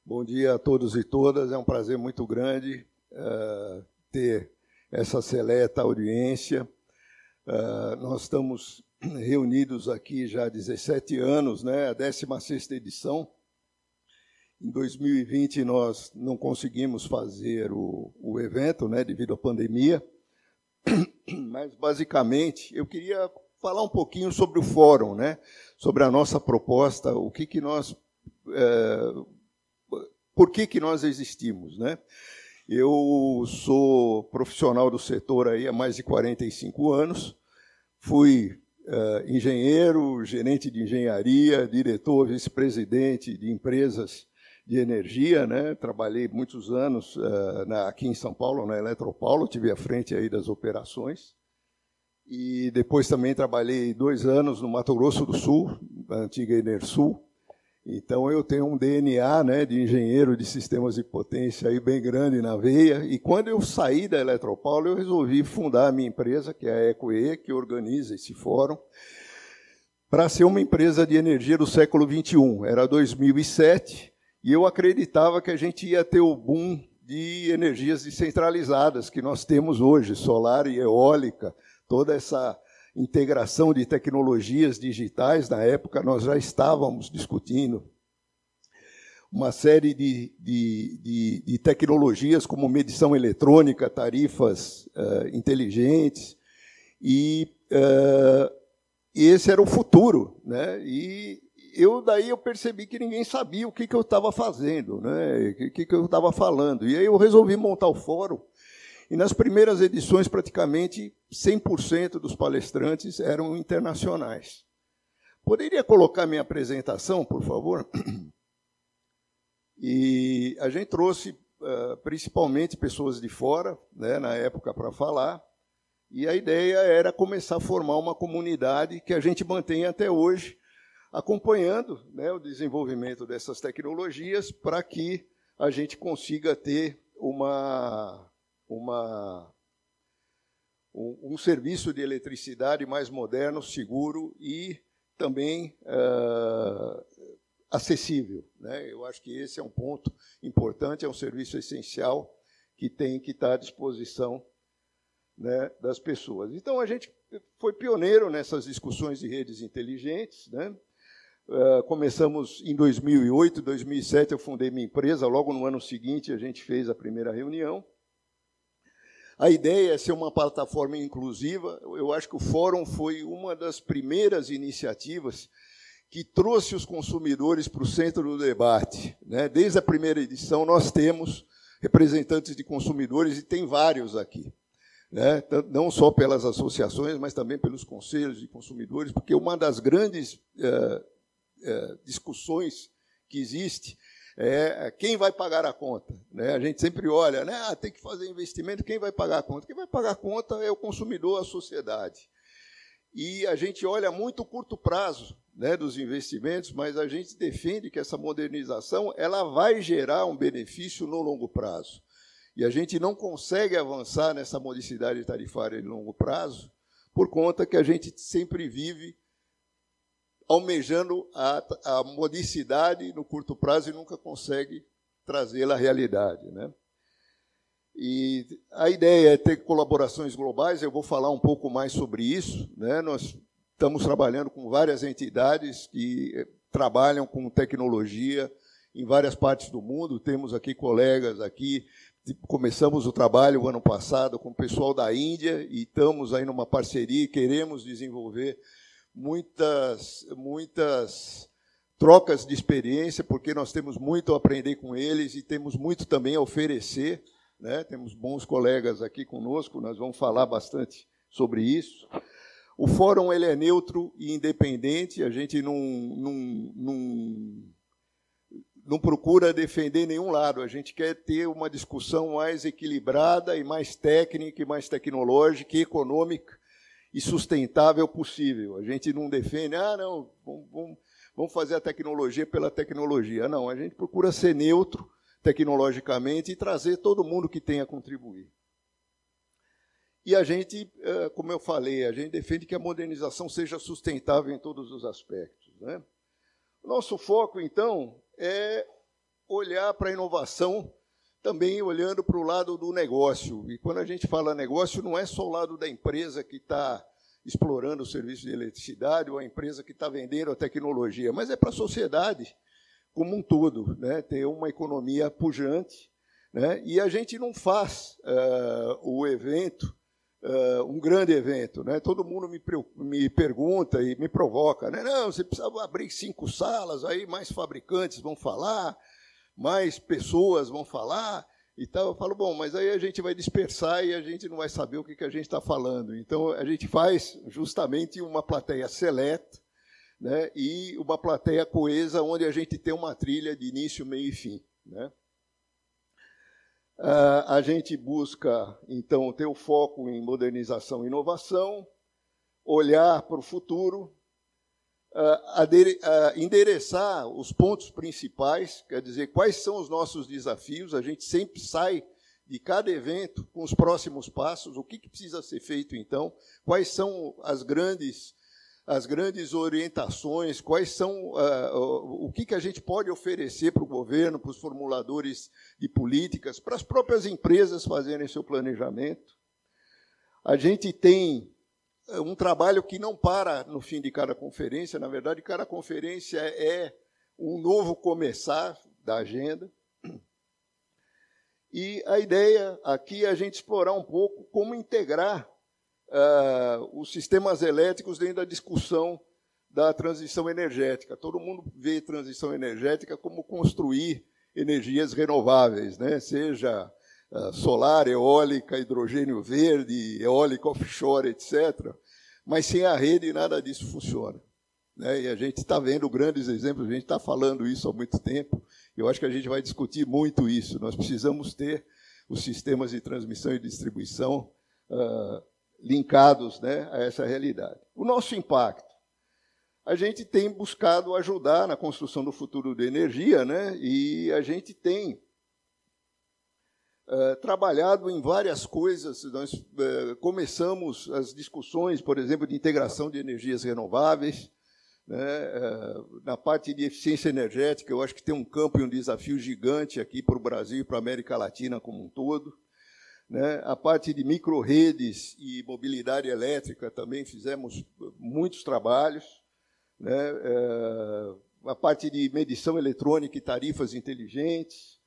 Bom dia a todos e todas. É um prazer muito grande ter essa seleta audiência. Nós estamos reunidos aqui já há 17 anos, né, a 16ª edição. Em 2020, nós não conseguimos fazer o evento, né, devido à pandemia, mas, basicamente, eu queria falar um pouquinho sobre o fórum, né, sobre a nossa proposta, por que nós existimos, né? Eu sou profissional do setor aí há mais de 45 anos, fui engenheiro, gerente de engenharia, diretor, vice-presidente de empresas de energia, né? Trabalhei muitos anos aqui em São Paulo, na Eletropaulo, tive à frente aí das operações, e depois também trabalhei 2 anos no Mato Grosso do Sul, na antiga Enersul. Então, eu tenho um DNA, né, de engenheiro de sistemas de potência aí bem grande na veia, e quando eu saí da Eletropaulo, eu resolvi fundar a minha empresa, que é a EcoE, que organiza esse fórum, para ser uma empresa de energia do século XXI. Era 2007, e eu acreditava que a gente ia ter o boom de energias descentralizadas que nós temos hoje, solar e eólica, toda essa integração de tecnologias digitais. Na época, nós já estávamos discutindo uma série de tecnologias, como medição eletrônica, tarifas inteligentes, e esse era o futuro, né? E daí eu percebi que ninguém sabia o que eu estava fazendo, né? O que eu estava falando. E aí eu resolvi montar o fórum. E nas primeiras edições, praticamente 100% dos palestrantes eram internacionais. Poderia colocar minha apresentação, por favor? E a gente trouxe principalmente pessoas de fora, né, na época, para falar, e a ideia era começar a formar uma comunidade que a gente mantém até hoje, acompanhando, né, o desenvolvimento dessas tecnologias para que a gente consiga ter um serviço de eletricidade mais moderno, seguro e também acessível, né? Eu acho que esse é um ponto importante, é um serviço essencial que tem que estar à disposição, né, das pessoas. Então, a gente foi pioneiro nessas discussões de redes inteligentes, né? Começamos em 2008, 2007 eu fundei minha empresa, logo no ano seguinte a gente fez a primeira reunião. A ideia é ser uma plataforma inclusiva. Eu acho que o Fórum foi uma das primeiras iniciativas que trouxe os consumidores para o centro do debate, né? Desde a primeira edição, nós temos representantes de consumidores, e tem vários aqui, né? Não só pelas associações, mas também pelos conselhos de consumidores, porque uma das grandes discussões que existe quem vai pagar a conta, né? A gente sempre olha, né? Tem que fazer investimento, quem vai pagar a conta? Quem vai pagar a conta é o consumidor, a sociedade. E a gente olha muito o curto prazo, né, dos investimentos, mas a gente defende que essa modernização ela vai gerar um benefício no longo prazo. E a gente não consegue avançar nessa modicidade tarifária de longo prazo por conta que a gente sempre vive almejando a modicidade no curto prazo e nunca consegue trazê-la à realidade, né? E a ideia é ter colaborações globais, eu vou falar um pouco mais sobre isso, né? Nós estamos trabalhando com várias entidades que trabalham com tecnologia em várias partes do mundo, temos aqui colegas aqui, começamos o trabalho o ano passado com o pessoal da Índia e estamos aí numa parceria e queremos desenvolver muitas trocas de experiência, porque nós temos muito a aprender com eles e temos muito também a oferecer, né? Temos bons colegas aqui conosco, nós vamos falar bastante sobre isso. O fórum ele é neutro e independente, a gente não procura defender nenhum lado, a gente quer ter uma discussão mais equilibrada e mais técnica, e mais tecnológica e econômica, e sustentável possível. A gente não defende, não, vamos fazer a tecnologia pela tecnologia. Não, a gente procura ser neutro tecnologicamente e trazer todo mundo que tenha a contribuir. E a gente, como eu falei, a gente defende que a modernização seja sustentável em todos os aspectos, né? Nosso foco, então, é olhar para a inovação também olhando para o lado do negócio. E quando a gente fala negócio, não é só o lado da empresa que está explorando o serviço de eletricidade ou a empresa que está vendendo a tecnologia, mas é para a sociedade como um todo, né? Ter uma economia pujante, né? E a gente não faz o evento um grande evento, né? Todo mundo me pergunta e me provoca, né? Não, você precisava abrir 5 salas, aí mais fabricantes vão falar, mais pessoas vão falar e tal. Eu falo, bom, mas aí a gente vai dispersar e a gente não vai saber o que a gente está falando. Então, a gente faz justamente uma plateia seleta, né, e uma plateia coesa, onde a gente tem uma trilha de início, meio e fim, né? A gente busca, então, ter o foco em modernização e inovação, olhar para o futuro, endereçar os pontos principais, quer dizer, quais são os nossos desafios. A gente sempre sai de cada evento com os próximos passos, o que precisa ser feito, então, quais são as grandes orientações, quais são o que a gente pode oferecer para o governo, para os formuladores de políticas, para as próprias empresas fazerem seu planejamento. A gente tem um trabalho que não para no fim de cada conferência. Na verdade, cada conferência é um novo começar da agenda. E a ideia aqui é a gente explorar um pouco como integrar os sistemas elétricos dentro da discussão da transição energética. Todo mundo vê transição energética como construir energias renováveis, né? Seja solar, eólica, hidrogênio verde, eólica offshore, etc. Mas sem a rede nada disso funciona, né? E a gente está vendo grandes exemplos, a gente está falando isso há muito tempo. Eu acho que a gente vai discutir muito isso. Nós precisamos ter os sistemas de transmissão e distribuição linkados, né, a essa realidade. O nosso impacto. A gente tem buscado ajudar na construção do futuro da energia, né, e a gente tem trabalhado em várias coisas. Nós começamos as discussões, por exemplo, de integração de energias renováveis, né, na parte de eficiência energética. Eu acho que tem um campo e um desafio gigante aqui para o Brasil e para a América Latina como um todo. Né, a parte de micro-redes e mobilidade elétrica também fizemos muitos trabalhos. Né, a parte de medição eletrônica e tarifas inteligentes,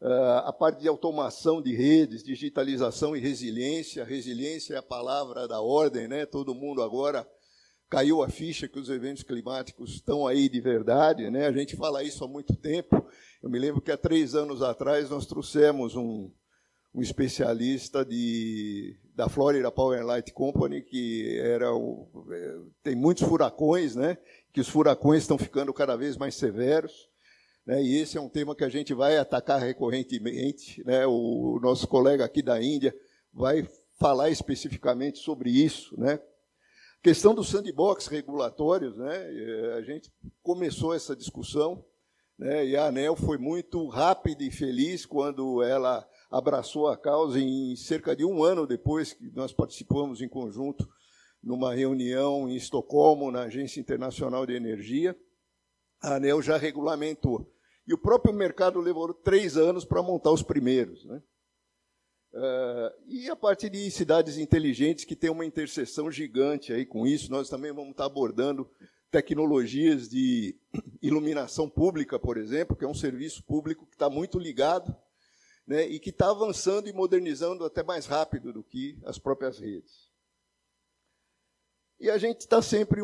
a parte de automação de redes, digitalização e resiliência. Resiliência é a palavra da ordem, né? Todo mundo agora caiu a ficha que os eventos climáticos estão aí de verdade, né? A gente fala isso há muito tempo. Eu me lembro que há 3 anos atrás nós trouxemos um especialista da Florida Power and Light Company, que tem muitos furacões, né? Que os furacões estão ficando cada vez mais severos, né? E esse é um tema que a gente vai atacar recorrentemente, né? O nosso colega aqui da Índia vai falar especificamente sobre isso, né? A questão dos sandbox regulatórios, né? A gente começou essa discussão, né? E a ANEEL foi muito rápida e feliz quando ela abraçou a causa. Em cerca de 1 ano depois que nós participamos em conjunto numa reunião em Estocolmo, na Agência Internacional de Energia, a ANEEL já regulamentou. E o próprio mercado levou 3 anos para montar os primeiros, né? E a parte de cidades inteligentes, que tem uma interseção gigante aí com isso. Nós também vamos estar abordando tecnologias de iluminação pública, por exemplo, que é um serviço público que está muito ligado, né, e que está avançando e modernizando até mais rápido do que as próprias redes. E a gente está sempre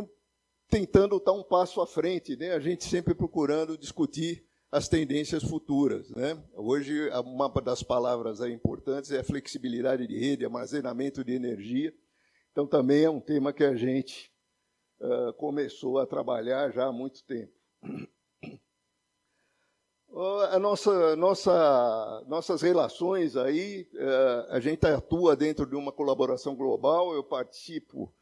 tentando estar um passo à frente, né? A gente sempre procurando discutir as tendências futuras, né? Hoje, uma das palavras aí importantes é a flexibilidade de rede, armazenamento de energia. Então, também é um tema que a gente começou a trabalhar já há muito tempo. Nossas relações aí, a gente atua dentro de uma colaboração global. Eu participo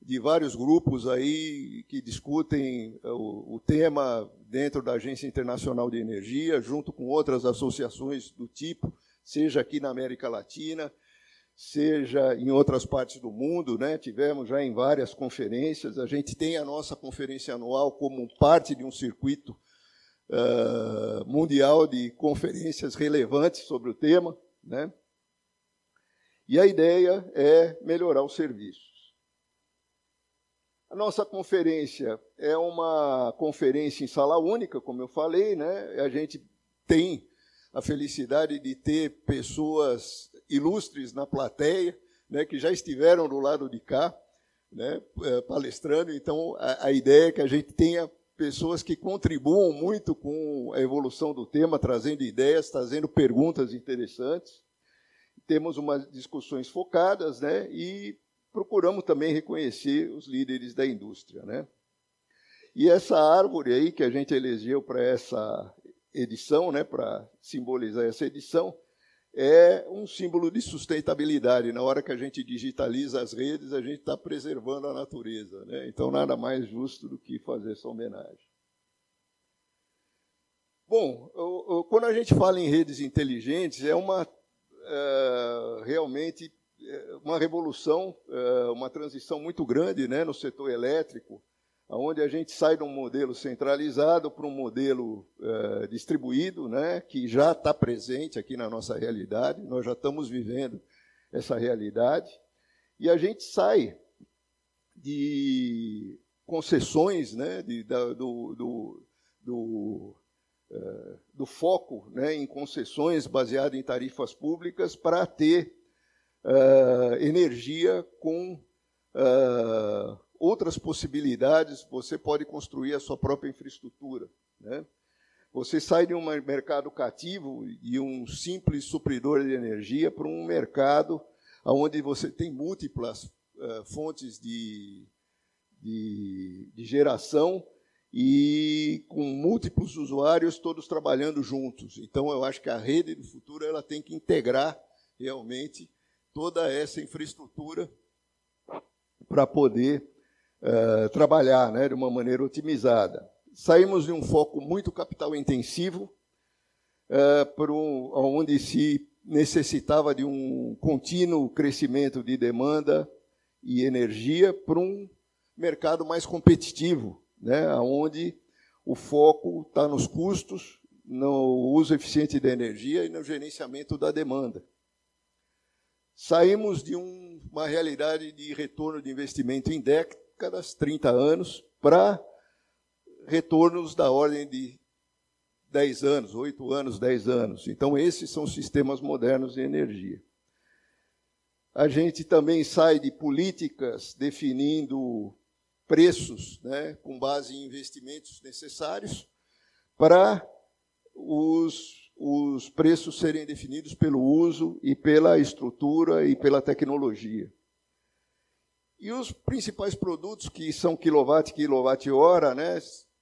de vários grupos aí que discutem o tema dentro da Agência Internacional de Energia, junto com outras associações do tipo, seja aqui na América Latina, seja em outras partes do mundo, né? Tivemos já em várias conferências. A gente tem a nossa conferência anual como parte de um circuito mundial de conferências relevantes sobre o tema, né? E a ideia é melhorar os serviços. A nossa conferência é uma conferência em sala única, como eu falei, né? A gente tem a felicidade de ter pessoas ilustres na plateia, né, que já estiveram do lado de cá, né, palestrando. Então, a ideia é que a gente tenha pessoas que contribuam muito com a evolução do tema, trazendo ideias, trazendo perguntas interessantes. Temos umas discussões focadas, né, e procuramos também reconhecer os líderes da indústria, né? E essa árvore aí que a gente elegeu para essa edição, né, para simbolizar essa edição, é um símbolo de sustentabilidade. Na hora que a gente digitaliza as redes, a gente está preservando a natureza, né? Então, nada mais justo do que fazer essa homenagem. Bom, quando a gente fala em redes inteligentes, é realmente uma revolução, uma transição muito grande, né, no setor elétrico, onde a gente sai de um modelo centralizado para um modelo distribuído, né, que já está presente aqui na nossa realidade. Nós já estamos vivendo essa realidade, e a gente sai de concessões, né, do foco, né, em concessões baseado em tarifas públicas para ter energia com outras possibilidades. Você pode construir a sua própria infraestrutura, né? Você sai de um mercado cativo e um simples supridor de energia para um mercado onde você tem múltiplas fontes de geração e com múltiplos usuários, todos trabalhando juntos. Então, eu acho que a rede do futuro ela tem que integrar realmente toda essa infraestrutura para poder trabalhar, né, de uma maneira otimizada. Saímos de um foco muito capital intensivo, onde se necessitava de um contínuo crescimento de demanda e energia, para um mercado mais competitivo, né, onde o foco está nos custos, no uso eficiente da energia e no gerenciamento da demanda. Saímos de uma realidade de retorno de investimento em décadas, 30 anos, para retornos da ordem de 10 anos, 8 anos, 10 anos. Então, esses são sistemas modernos de energia. A gente também sai de políticas definindo preços, né, com base em investimentos necessários, para os preços serem definidos pelo uso e pela estrutura e pela tecnologia. E os principais produtos, que são quilowatt e quilowatt-hora, né,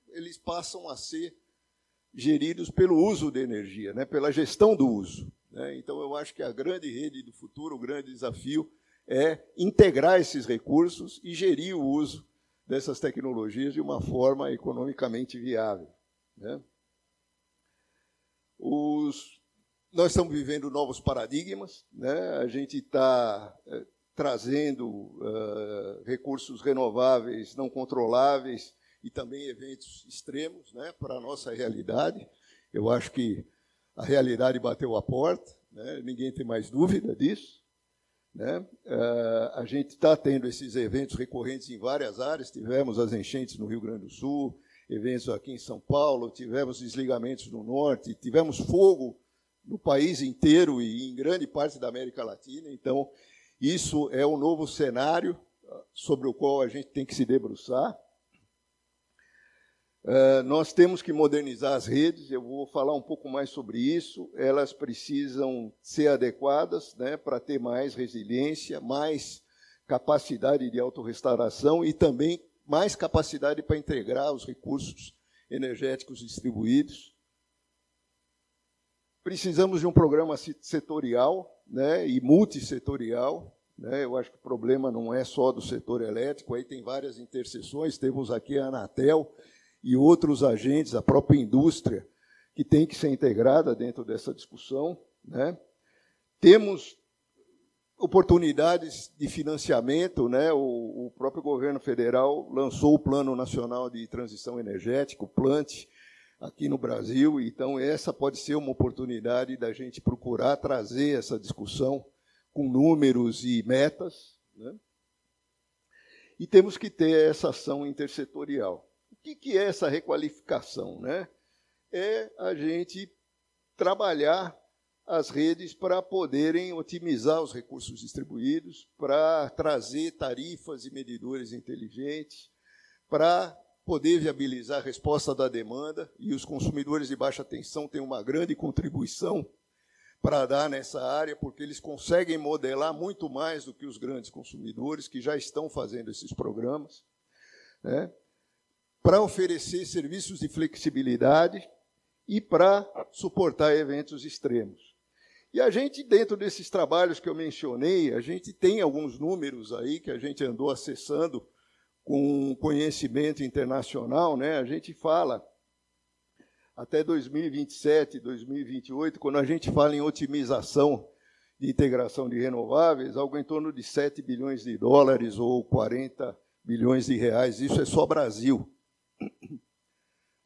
eles passam a ser geridos pelo uso de energia, né, pela gestão do uso, né? Então, eu acho que a grande rede do futuro, o grande desafio, é integrar esses recursos e gerir o uso dessas tecnologias de uma forma economicamente viável, né? Nós estamos vivendo novos paradigmas, né? A gente está trazendo recursos renováveis não controláveis e também eventos extremos, né, para a nossa realidade. Eu acho que a realidade bateu a porta, né? Ninguém tem mais dúvida disso, né? A gente está tendo esses eventos recorrentes em várias áreas. Tivemos as enchentes no Rio Grande do Sul, eventos aqui em São Paulo, tivemos desligamentos no norte, tivemos fogo no país inteiro e em grande parte da América Latina. Então, isso é um novo cenário sobre o qual a gente tem que se debruçar. Nós temos que modernizar as redes. Eu vou falar um pouco mais sobre isso. Elas precisam ser adequadas, né, para ter mais resiliência, mais capacidade de autorrestauração e também mais capacidade para integrar os recursos energéticos distribuídos. Precisamos de um programa setorial, né, e multissetorial, né? Eu acho que o problema não é só do setor elétrico, aí tem várias interseções. Temos aqui a Anatel e outros agentes, a própria indústria, que tem que ser integrada dentro dessa discussão, né? Temos oportunidades de financiamento, né? O próprio governo federal lançou o Plano Nacional de Transição Energética, o PLANT, aqui no Brasil. Então, essa pode ser uma oportunidade da gente procurar trazer essa discussão com números e metas, né? E temos que ter essa ação intersetorial. O que é essa requalificação, né? É a gente trabalhar as redes para poderem otimizar os recursos distribuídos, para trazer tarifas e medidores inteligentes, para poder viabilizar a resposta da demanda, e os consumidores de baixa tensão têm uma grande contribuição para dar nessa área, porque eles conseguem modelar muito mais do que os grandes consumidores, que já estão fazendo esses programas, né? Para oferecer serviços de flexibilidade e para suportar eventos extremos. E a gente, dentro desses trabalhos que eu mencionei, a gente tem alguns números aí que a gente andou acessando com conhecimento internacional, né? A gente fala, até 2027, 2028, quando a gente fala em otimização de integração de renováveis, algo em torno de 7 bilhões de dólares ou 40 bilhões de reais. Isso é só Brasil.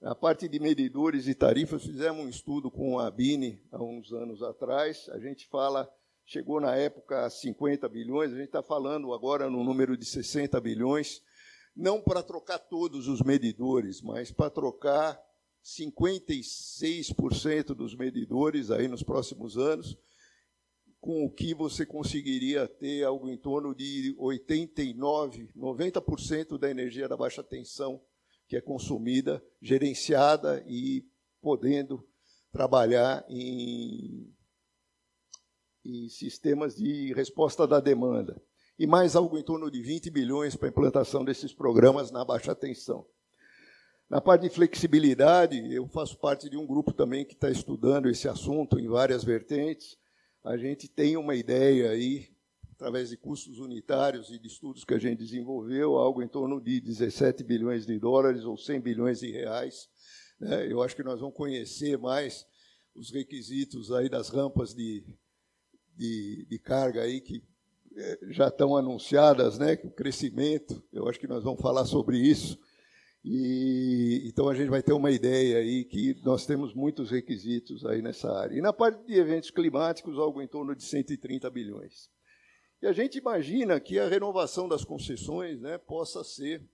A parte de medidores e tarifas, fizemos um estudo com a ABINE há uns anos atrás. A gente fala, chegou na época a 50 bilhões, a gente está falando agora no número de 60 bilhões, não para trocar todos os medidores, mas para trocar 56% dos medidores aí nos próximos anos, com o que você conseguiria ter algo em torno de 89%, 90% da energia da baixa tensão que é consumida, gerenciada e podendo trabalhar em sistemas de resposta da demanda. E mais algo em torno de 20 bilhões para a implantação desses programas na baixa tensão. Na parte de flexibilidade, eu faço parte de um grupo também que está estudando esse assunto em várias vertentes. A gente tem uma ideia aí, através de custos unitários e de estudos que a gente desenvolveu, algo em torno de 17 bilhões de dólares ou 100 bilhões de reais. Eu acho que nós vamos conhecer mais os requisitos aí das rampas de carga aí que já estão anunciadas, né? O crescimento, eu acho que nós vamos falar sobre isso. E então a gente vai ter uma ideia aí que nós temos muitos requisitos aí nessa área. E na parte de eventos climáticos, algo em torno de 130 bilhões. E a gente imagina que a renovação das concessões, né, possa ser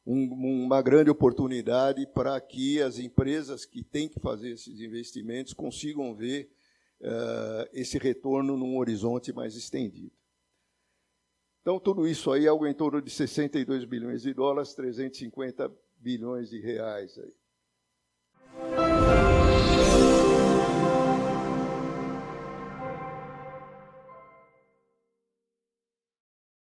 uma grande oportunidade para que as empresas que têm que fazer esses investimentos consigam ver esse retorno num horizonte mais estendido. Então, tudo isso aí é algo em torno de 62 bilhões de dólares, 350 bilhões de reais aí.